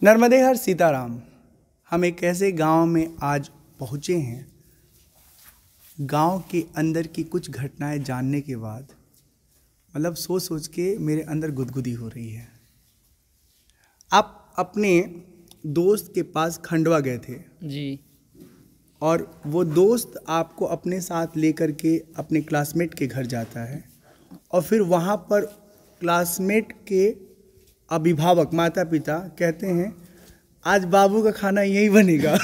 नर्मदे हर सीताराम। हम एक ऐसे गांव में आज पहुंचे हैं, गांव के अंदर की कुछ घटनाएं जानने के बाद मतलब सोच सोच के मेरे अंदर गुदगुदी हो रही है। आप अपने दोस्त के पास खंडवा गए थे जी। और वो दोस्त आपको अपने साथ लेकर के अपने क्लासमेट के घर जाता है और फिर वहाँ पर क्लासमेट के अभिभावक माता पिता कहते हैं आज बाबू का खाना यही बनेगा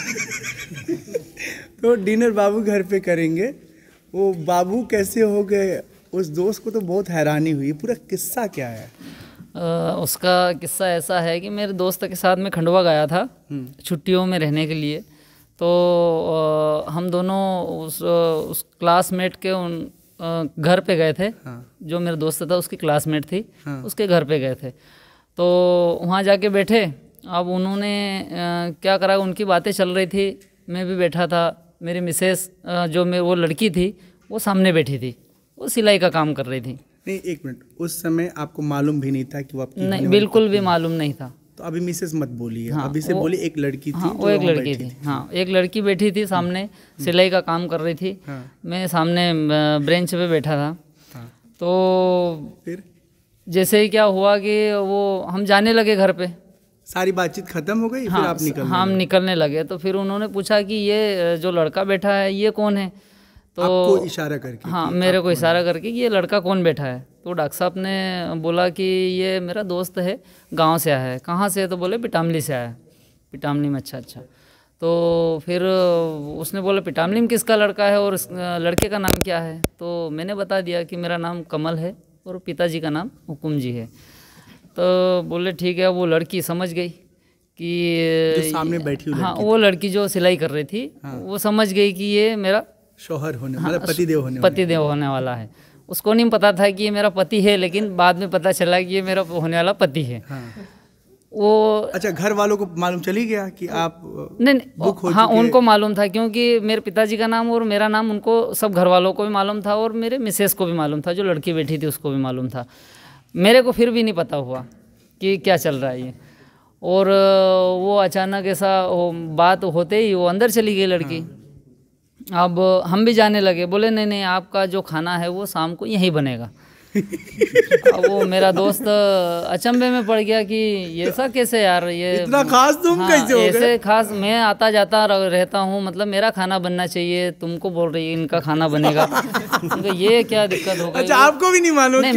तो डिनर बाबू घर पे करेंगे। वो बाबू कैसे हो गए, उस दोस्त को तो बहुत हैरानी हुई। पूरा किस्सा क्या है? उसका किस्सा ऐसा है कि मेरे दोस्त के साथ मैं खंडवा गया था छुट्टियों में रहने के लिए। तो हम दोनों उस क्लासमेट के उन घर पे गए थे। हाँ। जो मेरा दोस्त था उसकी क्लासमेट थी। हाँ। उसके घर पे गए थे तो वहाँ जाके बैठे। अब उन्होंने क्या करा, उनकी बातें चल रही थी, मैं भी बैठा था। मेरी मिसेस जो वो लड़की थी वो सामने बैठी थी, वो सिलाई का काम कर रही थी। नहीं, एक मिनट, उस समय आपको मालूम भी नहीं था कि वो आपकी नहीं, बिल्कुल भी मालूम नहीं था। तो अभी मिसेस मत बोलिए। हाँ, अभी से बोली एक लड़की थी। हाँ, वो एक लड़की थी। हाँ, एक लड़की बैठी थी सामने, सिलाई का काम कर रही थी। हाँ। मैं सामने ब्रेंच पे बैठा था। हाँ। तो फिर जैसे ही क्या हुआ कि वो हम जाने लगे घर पे। सारी बातचीत खत्म हो गई। हाँ, फिर आप निकलने हम लगे। निकलने लगे तो फिर उन्होंने पूछा कि ये जो लड़का बैठा है ये कौन है। तो आपको इशारा करके? हाँ, मेरे को इशारा करके कि ये लड़का कौन बैठा है। तो डॉक्टर साहब ने बोला कि ये मेरा दोस्त है, गांव से आया है। कहाँ से है? तो बोले पिटामली से आया है। पिटामली में? अच्छा। तो फिर उसने बोला पिटामली में किसका लड़का है और लड़के का नाम क्या है? तो मैंने बता दिया कि मेरा नाम कमल है और पिताजी का नाम हुकुम जी है। तो बोले ठीक है। वो लड़की समझ गई कि जो सामने बैठी हुई हाँ, वो लड़की जो सिलाई कर रही थी। हाँ। वो समझ गई कि ये मेरा शौहर होने, हाँ, मतलब पतिदेव होने वाला है। उसको नहीं पता था कि ये मेरा पति है, लेकिन बाद में पता चला कि ये मेरा होने वाला पति है। हाँ। वो अच्छा, घर वालों को मालूम चली गया कि आप नहीं बुक हो हाँ, चुके? उनको मालूम था क्योंकि मेरे पिताजी का नाम और मेरा नाम उनको सब घर वालों को भी मालूम था और मेरे मिसेस को भी मालूम था, जो लड़की बैठी थी उसको भी मालूम था। मेरे को फिर भी नहीं पता हुआ कि क्या चल रहा है ये। और वो अचानक ऐसा बात होते ही वो अंदर चली गई लड़की। हाँ। अब हम भी जाने लगे। बोले नहीं, आपका जो खाना है वो शाम को यहीं बनेगा। अब वो मेरा दोस्त अचंभे में पड़ गया कि ये ऐसा कैसे यार, ये इतना खास तुम? हाँ, कैसे हो गए? ऐसे खास मैं आता जाता रहता हूँ, मतलब मेरा खाना बनना चाहिए, तुमको बोल रही है इनका खाना बनेगा। ये क्या दिक्कत हो गई? अच्छा, आपको भी नहीं मालूम? नहीं,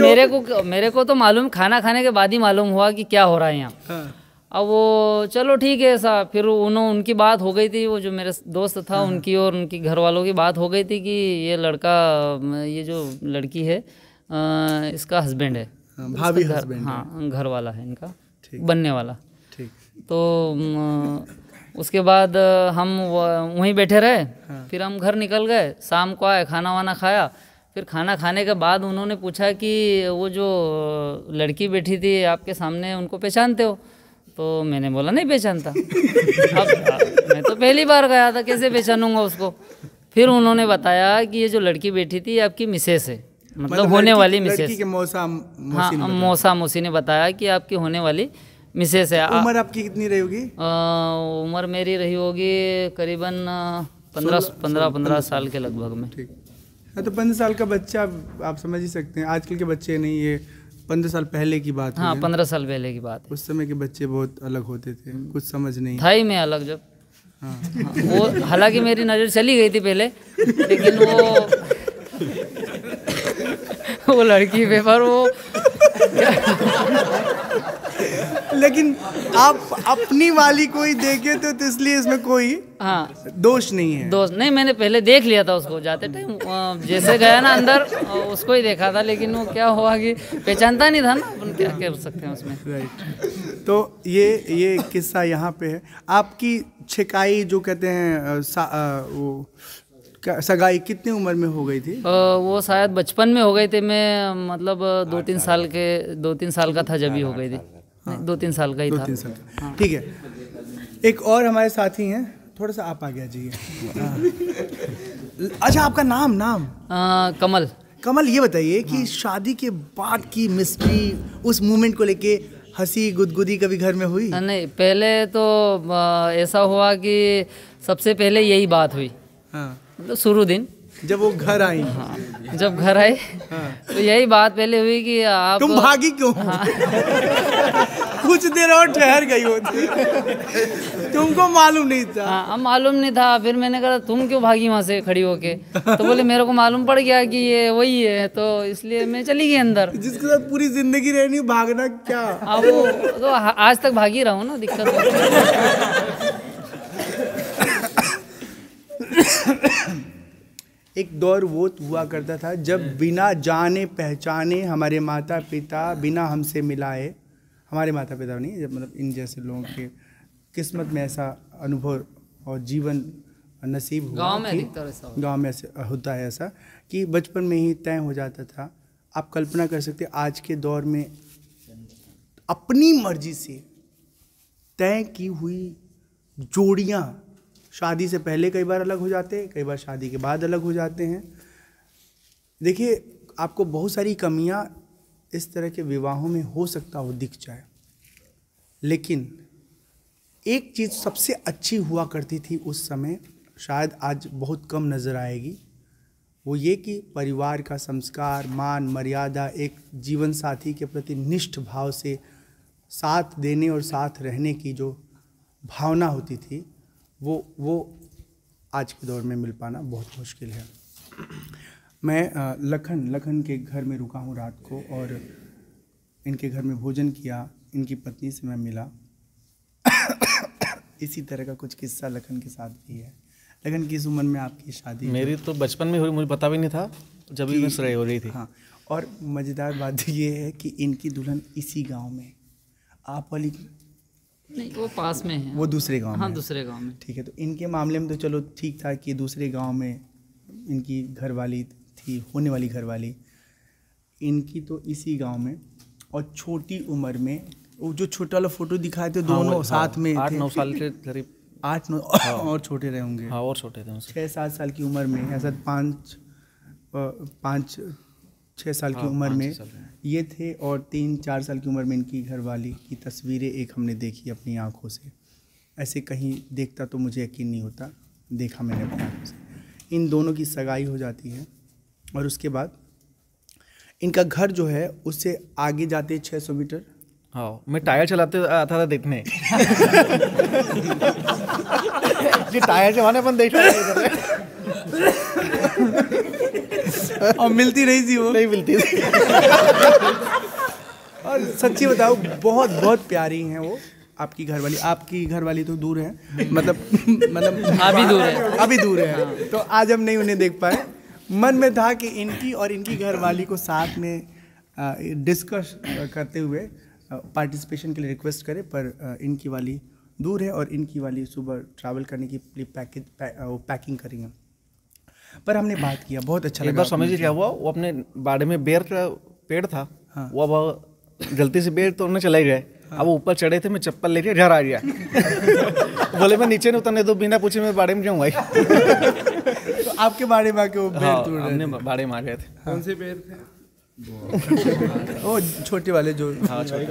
मेरे को तो मालूम, खाना खाने के बाद ही मालूम हुआ कि क्या हो रहा है यहाँ। हाँ। अब वो चलो ठीक है ऐसा। फिर उनकी बात हो गई थी, वो जो मेरा दोस्त था। हाँ। उनकी और उनकी घर वालों की बात हो गई थी कि ये लड़का, ये जो लड़की है इसका हस्बैंड है। भाभी हस्बैंड? हाँ, घर वाला है इनका, बनने वाला। ठीक। तो उसके बाद हम वहीं बैठे रहे। हाँ। फिर हम घर निकल गए, शाम को आए, खाना वाना खाया। फिर खाना खाने के बाद उन्होंने पूछा कि वो जो लड़की बैठी थी आपके सामने, उनको पहचानते हो? तो मैंने बोला नहीं पहचानता। अब मैं तो पहली बार गया था, कैसे पहचानूंगा उसको? फिर उन्होंने बताया कि ये जो लड़की बैठी थी आपकी मिसेस है, मतलब होने वाली मिसेस। लड़की के मौसा मौसी ने बताया कि आपकी होने वाली मिसेस है। उम्र आपकी कितनी रही होगी? उम्र मेरी रही होगी करीबन 15 साल के लगभग में। ठीक है। तो 15 साल का बच्चा, आप समझ ही सकते हैं आजकल के बच्चे नहीं, ये 15 साल पहले की बात है। हाँ, 15 साल पहले की बात है। उस समय के बच्चे बहुत अलग होते थे, कुछ समझ नहीं था ही में अलग जब। हाँ। वो हालांकि मेरी नज़र चली गई थी पहले, लेकिन वो लड़की पे पर वो लेकिन आप अपनी वाली कोई देखे तो इसलिए इसमें कोई हाँ दोष नहीं है। दोष नहीं, मैंने पहले देख लिया था उसको जाते टाइम, जैसे गया ना अंदर उसको ही देखा था। लेकिन वो क्या हुआ कि पहचानता नहीं था ना, अपन क्या कर सकते हैं उसमें। राइट। तो ये किस्सा यहाँ पे है। आपकी छिकाई जो कहते हैं वो सगाई कितनी उम्र में हो गई थी? वो शायद बचपन में हो गई थी। मैं मतलब 2-3 साल का था जब ही हो गई थी। हाँ। 2-3 साल का ही था। 2-3 साल का। हाँ। ठीक है। एक और हमारे साथी हैं, थोड़ा सा आप आ गया जी। अच्छा, आपका नाम? कमल। कमल, ये बताइए कि शादी के बाद की मिस्ट्री, उस मोमेंट को लेके हंसी गुदगुदी कभी घर में हुई? नहीं, पहले तो ऐसा हुआ कि सबसे पहले यही बात हुई, हाँ, मतलब शुरू दिन जब वो घर आई। हाँ, जब घर आए हाँ, तो यही बात पहले हुई कि आप तुम भागी क्यों? हाँ, कुछ देर और ठहर गई होती। तुमको मालूम नहीं था? हाँ, अब मालूम नहीं था। फिर मैंने कहा तुम क्यों भागी वहाँ से खड़ी होके? तो बोले मेरे को मालूम पड़ गया कि ये वही है, तो इसलिए मैं चली गई अंदर। जिसके साथ पूरी जिंदगी रहनी, भागना क्या? अब वो तो आज तक भागी रहा हूँ ना, दिक्कत है। एक दौर वो हुआ करता था जब बिना जाने पहचाने हमारे माता पिता बिना हमसे मिलाए, हमारे माता पिता नहीं, जब मतलब इन जैसे लोगों के किस्मत में ऐसा अनुभव और जीवन नसीब हुआ। गांव में अधिकतर ऐसा होता है। गाँव में ऐसे होता है ऐसा कि बचपन में ही तय हो जाता था। आप कल्पना कर सकते हैं आज के दौर में अपनी मर्जी से तय की हुई जोड़ियाँ शादी से पहले कई बार अलग हो जाते हैं, कई बार शादी के बाद अलग हो जाते हैं। देखिए, आपको बहुत सारी कमियां इस तरह के विवाहों में हो सकता हो दिख जाए, लेकिन एक चीज़ सबसे अच्छी हुआ करती थी उस समय, शायद आज बहुत कम नज़र आएगी। वो ये कि परिवार का संस्कार, मान मर्यादा, एक जीवन साथी के प्रति निष्ठ भाव से साथ देने और साथ रहने की जो भावना होती थी, वो आज के दौर में मिल पाना बहुत मुश्किल है। मैं लखन के घर में रुका हूँ रात को, और इनके घर में भोजन किया, इनकी पत्नी से मैं मिला। इसी तरह का कुछ किस्सा लखन के साथ भी है। लखन, किस उम्र में आपकी शादी? मेरी तो बचपन में हुई, मुझे पता भी नहीं था, जब भी मिस हो रही थी। हाँ, और मज़ेदार बात ये है कि इनकी दुल्हन इसी गांव में, आप वाली नहीं, वो पास में है, वो दूसरे गांव में। हाँ, दूसरे गांव में। ठीक है, तो इनके मामले में तो चलो ठीक था कि दूसरे गांव में इनकी घरवाली थी, होने वाली घरवाली। इनकी तो इसी गांव में, और छोटी उम्र में, वो जो छोटा वाला फोटो दिखाए थे, दोनों साथ में 8-9 साल के करीब, 8-9 और छोटे रहे होंगे। हाँ, और छोटे थे उनसे। 6-7 साल की उम्र में, ऐसा 5-6 साल की उम्र में ये थे, और 3-4 साल की उम्र में इनकी घरवाली की तस्वीरें एक हमने देखी अपनी आँखों से। ऐसे कहीं देखता तो मुझे यकीन नहीं होता, देखा मैंने अपनी आँखों से। इन दोनों की सगाई हो जाती है, और उसके बाद इनका घर जो है उससे आगे जाते 600 मीटर। हाँ, मैं टायर चलाते आता था देखने। कि टायर चलाने अपन देख रहे थे। और मिलती नहीं थी वो? नहीं मिलती थी। और सच्ची बताओ, बहुत बहुत प्यारी हैं वो आपकी घरवाली। आपकी घरवाली तो दूर है, मतलब अभी दूर है, अभी दूर है। तो आज हम नहीं उन्हें देख पाए। मन में था कि इनकी और इनकी घरवाली को साथ में डिस्कस करते हुए पार्टिसिपेशन के लिए रिक्वेस्ट करें, पर इनकी वाली दूर है, और इनकी वाली सुबह ट्रैवल करने की पैकिंग करेंगे। पर हमने बात किया, बहुत अच्छा लगा। एक बार समझिए क्या हुआ, वो अपने बाड़े में बेर का पेड़ था। हाँ। वो अब गलती से बेर तोड़ने चले गए। हाँ। अब वो ऊपर चढ़े थे, मैं चप्पल लेके घर आ गया। बोले मैं नीचे नहीं उतरने दो, बिना पूछे मैं बाड़े में क्यों आई? तो आपके बाड़े में आके वो बेर तोड़ रहे थे? हमने बाड़े में आ गए थे। कौन से बेर थे? वो छोटे वाले जो, हाँ ठीक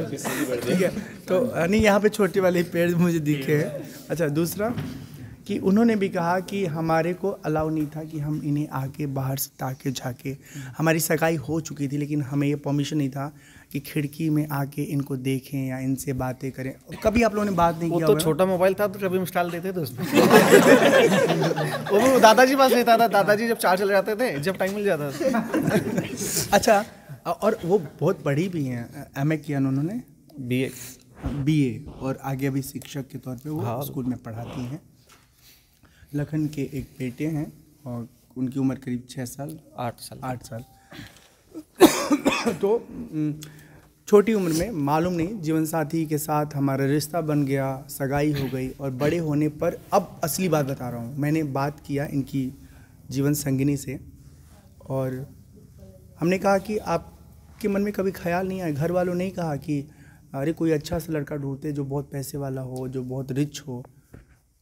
है। तो नहीं, यहाँ पे छोटे वाले पेड़ मुझे दिखे हैं। अच्छा, दूसरा कि उन्होंने भी कहा कि हमारे को अलाउ नहीं था कि हम इन्हें आके बाहर से ताके झाके। हमारी सगाई हो चुकी थी, लेकिन हमें ये परमिशन नहीं था कि खिड़की में आके इनको देखें या इनसे बातें करें। कभी आप लोगों ने बात नहीं किया? वो तो छोटा मोबाइल था, तो कभी इंस्टॉल देते थे उसमें। वो दादाजी पास रहता था, दादाजी जब चार्ज चले जाते थे, जब टाइम मिल जाता था। अच्छा, और वो बहुत बड़ी भी हैं, एमए किया उन्होंने, बीए, और आगे अभी शिक्षक के तौर पे वो स्कूल में पढ़ाती हैं। लखन के एक बेटे हैं, और उनकी उम्र करीब 8 साल। तो छोटी उम्र में, मालूम नहीं, जीवन साथी के साथ हमारा रिश्ता बन गया, सगाई हो गई, और बड़े होने पर, अब असली बात बता रहा हूँ, मैंने बात किया इनकी जीवन संगिनी से, और हमने कहा कि आपके मन में कभी ख्याल नहीं आया, घर वालों ने कहा कि अरे कोई अच्छा सा लड़का ढूंढते जो बहुत पैसे वाला हो, जो बहुत रिच हो?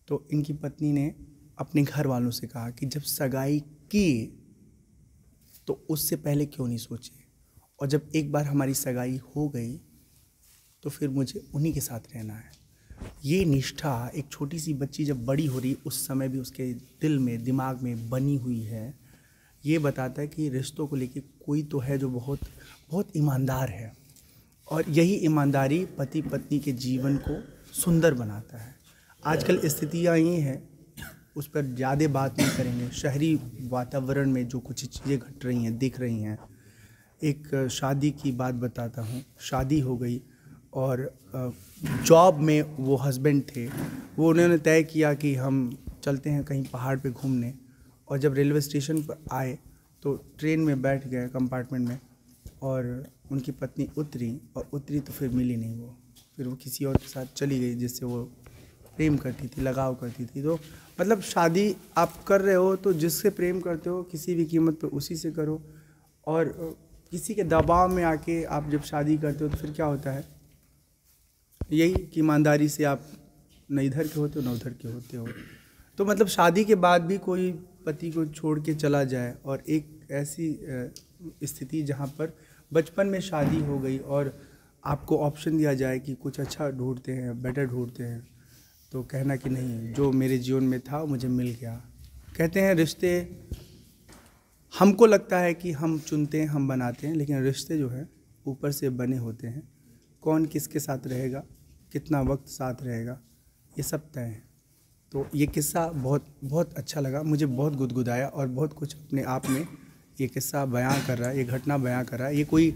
तो इनकी पत्नी ने अपने घर वालों से कहा कि जब सगाई की तो उससे पहले क्यों नहीं सोचे, और जब एक बार हमारी सगाई हो गई तो फिर मुझे उन्हीं के साथ रहना है। ये निष्ठा एक छोटी सी बच्ची जब बड़ी हो रही उस समय भी उसके दिल में, दिमाग में बनी हुई है। ये बताता है कि रिश्तों को लेके कोई तो है जो बहुत बहुत ईमानदार है, और यही ईमानदारी पति पत्नी के जीवन को सुंदर बनाता है। आजकल स्थितियाँ ये हैं, उस पर ज़्यादा बात नहीं करेंगे। शहरी वातावरण में जो कुछ चीज़ें घट रही हैं, दिख रही हैं। एक शादी की बात बताता हूँ। शादी हो गई और जॉब में वो हस्बैंड थे, वो उन्होंने तय किया कि हम चलते हैं कहीं पहाड़ पे घूमने, और जब रेलवे स्टेशन पर आए तो ट्रेन में बैठ गए कंपार्टमेंट में, और उनकी पत्नी उतरी तो फिर मिली नहीं वो, फिर वो किसी और के साथ चली गई जिससे वो प्रेम करती थी, लगाव करती थी। तो मतलब शादी आप कर रहे हो तो जिससे प्रेम करते हो किसी भी कीमत पे उसी से करो, और किसी के दबाव में आके आप जब शादी करते हो तो फिर क्या होता है, यही कि ईमानदारी से आप न इधर के होते हो न उधर के होते हो। तो मतलब शादी के बाद भी कोई पति को छोड़ के चला जाए, और एक ऐसी स्थिति जहाँ पर बचपन में शादी हो गई और आपको ऑप्शन दिया जाए कि कुछ अच्छा ढूंढते हैं, बेटर ढूंढते हैं, तो कहना कि नहीं, जो मेरे जीवन में था मुझे मिल गया। कहते हैं रिश्ते, हमको लगता है कि हम चुनते हैं, हम बनाते हैं, लेकिन रिश्ते जो है ऊपर से बने होते हैं। कौन किसके साथ रहेगा, कितना वक्त साथ रहेगा, ये सब तय है। तो ये किस्सा बहुत बहुत अच्छा लगा मुझे, बहुत गुदगुदाया, और बहुत कुछ अपने आप में ये किस्सा बयां कर रहा है, ये घटना बयां कर रहा है। ये कोई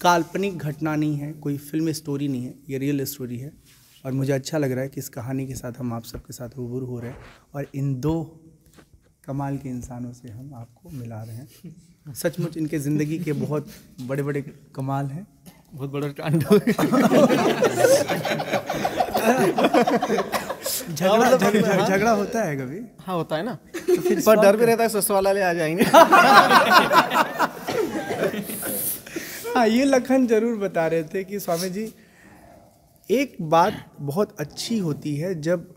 काल्पनिक घटना नहीं है, कोई फिल्म स्टोरी नहीं है, ये रियल स्टोरी है। और मुझे अच्छा लग रहा है कि इस कहानी के साथ हम आप सबके साथ रूबरू हो रहे हैं, और इन दो कमाल के इंसानों से हम आपको मिला रहे हैं। सचमुच इनके ज़िंदगी के बहुत बड़े बड़े कमाल हैं, बहुत बड़ा कांड। झगड़ा होता है कभी? हाँ होता है ना, तो फिर पर डर भी रहता है ससुराल वाले आ जाएंगे। हाँ, ये लखन जरूर बता रहे थे कि स्वामी जी एक बात बहुत अच्छी होती है जब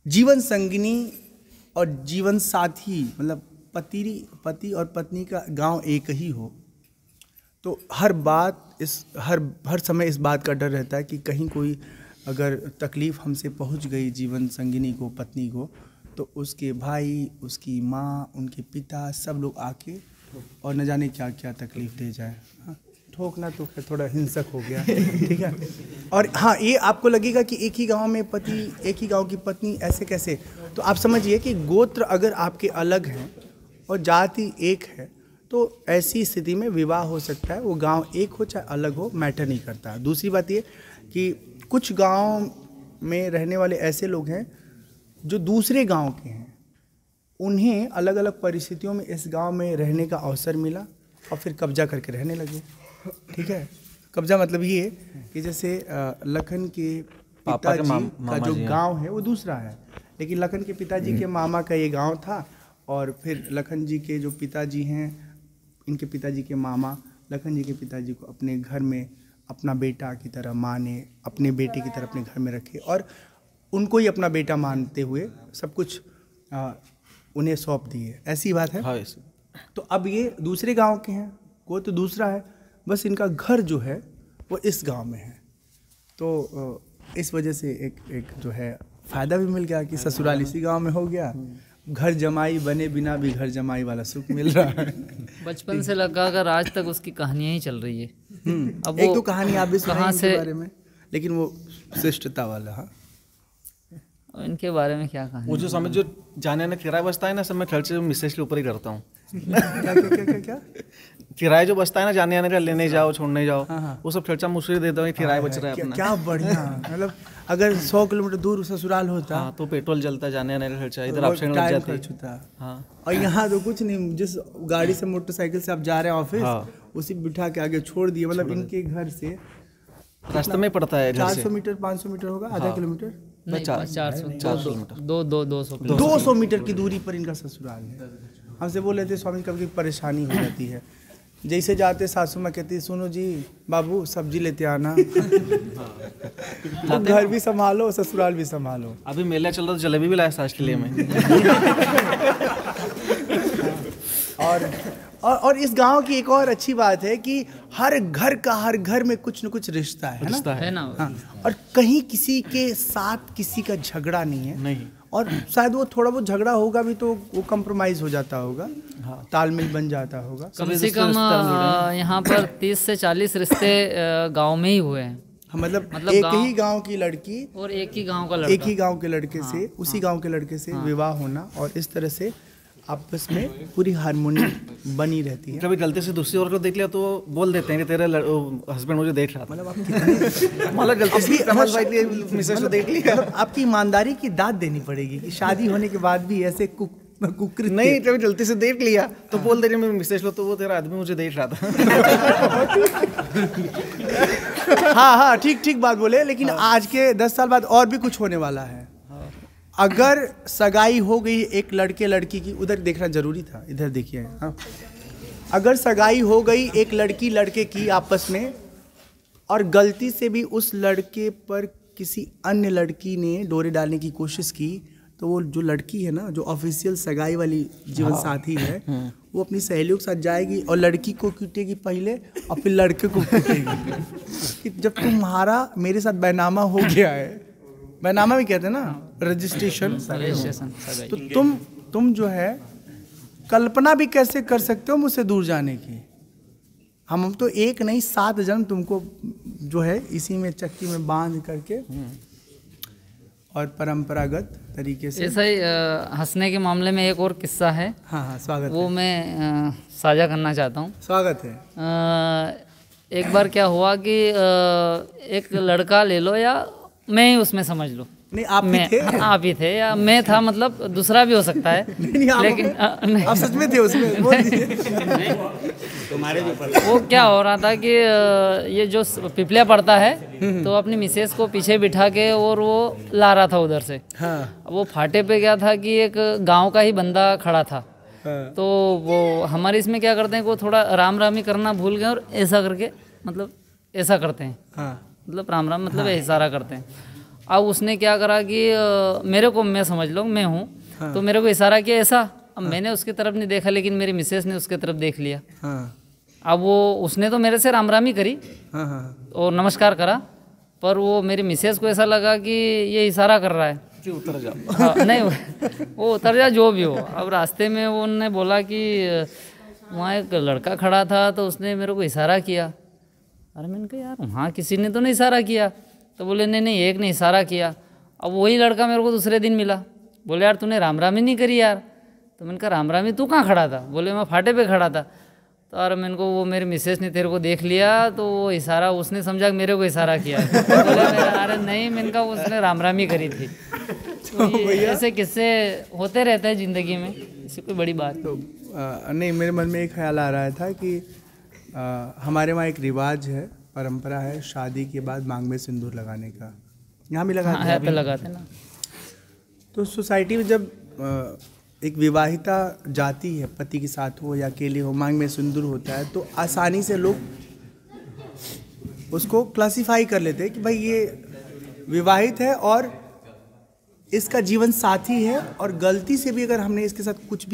जीवन संगिनी और जीवन साथी, मतलब पति और पत्नी का गांव एक ही हो, तो हर समय इस बात का डर रहता है कि कहीं कोई अगर तकलीफ़ हमसे पहुंच गई जीवन संगिनी को, पत्नी को, तो उसके भाई, उसकी माँ, उनके पिता, सब लोग आके और न जाने क्या क्या तकलीफ़ दे जाए। हाँ, ठोकना तो फिर थोड़ा हिंसक हो गया, ठीक है। और हाँ, ये आपको लगेगा कि एक ही गांव में पति, एक ही गांव की पत्नी, ऐसे कैसे? तो आप समझिए कि गोत्र अगर आपके अलग हैं और जाति एक है, तो ऐसी स्थिति में विवाह हो सकता है। वो गांव एक हो चाहे अलग हो, मैटर नहीं करता। दूसरी बात ये कि कुछ गांव में रहने वाले ऐसे लोग हैं जो दूसरे गांव के हैं, उन्हें अलग अलग परिस्थितियों में इस गांव में रहने का अवसर मिला और फिर कब्जा करके रहने लगे, ठीक है। कब्जा मतलब ये कि जैसे लखन के पिताजी का जो गांव है वो दूसरा है, लेकिन लखन के पिताजी के मामा का ये गांव था, और फिर लखन जी के जो पिताजी हैं, इनके पिताजी के मामा लखन जी के पिताजी को अपने घर में अपना बेटा की तरह माने, अपने बेटे की तरह अपने घर में रखे, और उनको ही अपना बेटा मानते हुए सब कुछ उन्हें सौंप दिए। ऐसी बात है। हाँ, तो अब ये दूसरे गांव के हैं, वो तो दूसरा है, बस इनका घर जो है वो इस गांव में है। तो इस वजह से एक जो है फ़ायदा भी मिल गया कि ससुराल इसी गांव में हो गया, घर जमाई बने बिना भी घर जमाई वाला सुख मिल रहा है। बचपन से लगा कर आज तक उसकी कहानियां ही चल रही है। अब एक तो कहानी आप भी सुनाइए इनके बारे में, लेकिन वो शिष्टता वाला। हाँ, इनके बारे में क्या कहानी? वो जो समझ जो जाने आने किराया बचता है ना, सब मैं खर्चे मिसेज के ऊपर ही करता हूँ। क्या किराया जो बचता है ना, जाने आने का, लेने जाओ छोड़ने जाओ, वो सब खर्चा मुझसे देता हूँ, किराया बच रहा है अपना। क्या बढ़िया। मतलब अगर 100 किलोमीटर दूर ससुराल होता, हाँ, तो पेट्रोल जलता, जाने आने का खर्चा, इधर आपसे लग जाती है। हाँ, और यहाँ तो कुछ नहीं, जिस गाड़ी से मोटरसाइकिल से आप जा रहे हैं ऑफिस, उसी बिठा के आगे छोड़ दिए। मतलब इनके घर से रास्ते में पड़ता है, 400 मीटर 500 मीटर होगा, आधा किलोमीटर, 200 मीटर की दूरी पर इनका ससुराल है। हमसे बोल रहे थे स्वामी कभी परेशानी हो जाती है, जैसे जाते सासू माँ कहती सुनो जी बाबू सब्जी लेते आना। तो घर भी संभालो, ससुराल भी संभालो। अभी मेला चल रहा तो जलेबी भी लाया सास के लिए मैं। और इस गांव की एक और अच्छी बात है कि हर घर में कुछ न कुछ रिश्ता है ना? हाँ। और कहीं किसी के साथ किसी का झगड़ा नहीं है। नहीं। और शायद वो थोड़ा बहुत झगड़ा होगा भी तो वो कंप्रोमाइज हो जाता होगा। हाँ। तालमेल बन जाता होगा। कम से कम यहाँ पर 30 से 40 रिश्ते गांव में ही हुए हैं। मतलब एक ही गांव की लड़की और एक ही गांव का लड़का, एक ही गांव के लड़के से उसी गांव के लड़के से विवाह होना, और इस तरह से आपस में पूरी हारमोनी बनी रहती है। कभी गलती से दूसरी औरत को देख लिया तो बोल देते हैं कि तेरा हस्बैंड मुझे देख रहा था। मतलब गलती से तमाश भाई की मिसेस को देख लिया। मतलब आपकी ईमानदारी की दाद देनी पड़ेगी कि शादी होने के बाद भी ऐसे कुकृत्य नहीं, कभी गलती से देख लिया तो बोल दे रही मैं मिसेस लो तो वो तेरा आदमी मुझे देख रहा था। हाँ, ठीक बात बोले। लेकिन आज के 10 साल बाद और भी कुछ होने वाला है। अगर सगाई हो गई एक लड़के लड़की की, उधर देखना जरूरी था, इधर देखिए। हाँ, अगर सगाई हो गई एक लड़की लड़के की आपस में, और गलती से भी उस लड़के पर किसी अन्य लड़की ने डोरे डालने की कोशिश की, तो वो जो लड़की है ना, जो ऑफिशियल सगाई वाली जीवन साथी है, वो अपनी सहेलियों के साथ जाएगी और लड़की को कूटेगी पहले और फिर लड़के को कूटेगी कि जब तुम्हारा मेरे साथ बैनामा हो गया है, बैनामा भी कहते हैं ना, रजिस्ट्रेशन, तो तुम जो है कल्पना भी कैसे कर सकते हो मुझसे दूर जाने की। हम तो एक नहीं 7 जन्म तुमको जो है इसी में चक्की में बांध करके और परंपरागत तरीके से। ऐसा ही हंसने के मामले में एक और किस्सा है। हाँ, स्वागत वो है। मैं साझा करना चाहता हूँ। स्वागत है। एक बार क्या हुआ कि एक लड़का ले लो या मैं ही उसमें समझ लो, नहीं आप ही थे या मैं था, मतलब दूसरा भी हो सकता है। नहीं, लेकिन आप सच में थे उसमें, बोल वो क्या हो रहा था कि ये जो पिपलिया पड़ता है तो अपनी मिसेस को पीछे बिठा के और वो ला रहा था उधर से। हाँ। वो फाटे पे क्या था कि एक गांव का ही बंदा खड़ा था। हाँ। तो वो हमारे इसमें क्या करते हैं कि वो थोड़ा राम राम ही करना भूल गए और ऐसा करके मतलब ऐसा करते हैं। हाँ। मतलब राम राम मतलब इशारा करते हैं। अब उसने क्या करा कि मेरे को, मैं समझ लो मैं हूँ, तो मेरे को इशारा किया ऐसा। अब मैंने उसकी तरफ नहीं देखा, लेकिन मेरी मिसेस ने उसकी तरफ देख लिया। अब वो उसने तो मेरे से राम राम ही करी और नमस्कार करा, पर वो मेरी मिसेस को ऐसा लगा कि ये इशारा कर रहा है कि उतर जा। हाँ, नहीं वो उतर जा जो भी हो। अब रास्ते में वो उन्होंने बोला कि वहाँ एक लड़का खड़ा था तो उसने मेरे को इशारा किया। अरे मैंने कहा यार वहाँ किसी ने तो नहीं इशारा किया। तो बोले नहीं एक ने इशारा किया। अब वही लड़का मेरे को दूसरे दिन मिला, बोले यार तूने राम राम ही नहीं करी यार। तो मैंने कहा राम राम ही तू कहाँ खड़ा था? बोले मैं फाटे पे खड़ा था। तो यार मैंने को वो मेरी मिसेस ने तेरे को देख लिया तो वो इशारा उसने समझा कि मेरे को इशारा किया। बोले अरे नहीं, मैंने कहा उसने राम राम ही करी थी। तो ऐसे किस्से होते रहते हैं ज़िंदगी में, इससे कोई बड़ी बात तो नहीं। मेरे मन में एक ख्याल आ रहा था कि हमारे वहाँ एक रिवाज है, परंपरा है, शादी के बाद मांग में सिंदूर लगाने का। यहाँ भी लगाते हैं? पे लगाते ना। तो सोसाइटी में जब एक विवाहिता जाती है, पति के साथ हो या अकेले हो, मांग में सिंदूर होता है, तो आसानी से लोग उसको क्लासिफाई कर लेते हैं कि भाई ये विवाहित है और इसका जीवन साथी है, और गलती से भी अगर हमने इसके साथ कुछ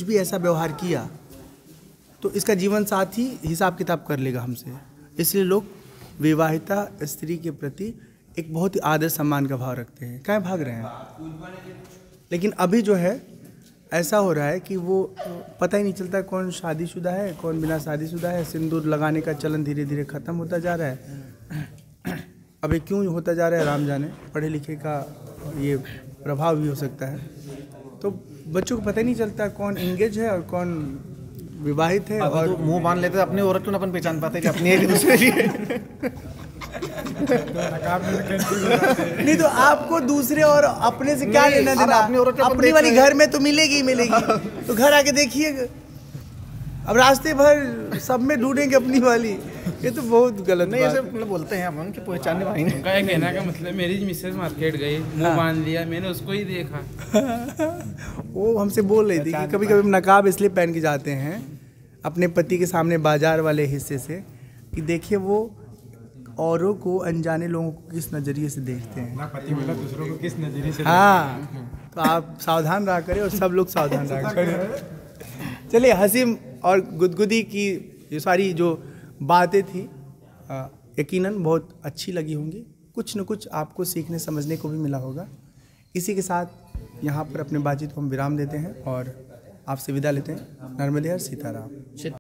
भी ऐसा व्यवहार किया तो इसका जीवन साथी हिसाब किताब कर लेगा हमसे। इसलिए लोग विवाहिता स्त्री के प्रति एक बहुत ही आदर सम्मान का भाव रखते हैं। कहाँ भाग रहे हैं? लेकिन अभी जो है ऐसा हो रहा है कि वो पता ही नहीं चलता कौन शादीशुदा है कौन बिना शादीशुदा है। सिंदूर लगाने का चलन धीरे धीरे ख़त्म होता जा रहा है। अब ये क्यों होता जा रहा है राम जाने, पढ़े लिखे का ये प्रभाव भी हो सकता है। तो बच्चों को पता ही नहीं चलता कौन इंगेज है और कौन विवाहित है। और तो मुंह बांध लेते अपनी औरत को न अपन पहचान पाते कि अपनी है दूसरे की। नहीं तो आपको दूसरे और अपने से क्या लेना देना? अपनी वाली घर में तो मिलेगी ही मिलेगी। तो घर आके देखिए, अब रास्ते भर सब में ढूंढेंगे अपनी वाली। ये तो बहुत गलत नहीं, ऐसे मतलब बोलते हैं हम कि पहचानने वाली नहीं। उनका कहना का मतलब मेरी मिसेस मार्केट गई, मुंह बांध लिया, मैंने उसको ही देखा। वो हमसे बोल रही थी कि कभी कभी नकाब इसलिए पहन के जाते हैं अपने पति के सामने बाजार वाले हिस्से से कि देखिए वो औरों को, अनजाने लोगों को किस नज़रिए से देखते हैं। पति मतलब दूसरों को किस नजरिए से? हाँ, तो आप सावधान रहा करें और सब लोग सावधान रहा करें। चलिए हंसी और गुदगुदी की ये सारी जो बातें थी यकीनन बहुत अच्छी लगी होंगी, कुछ न कुछ आपको सीखने समझने को भी मिला होगा। इसी के साथ यहाँ पर अपने बातचीत को हम विराम देते हैं और आपसे विदा लेते हैं। नर्मदे हर सीताराम।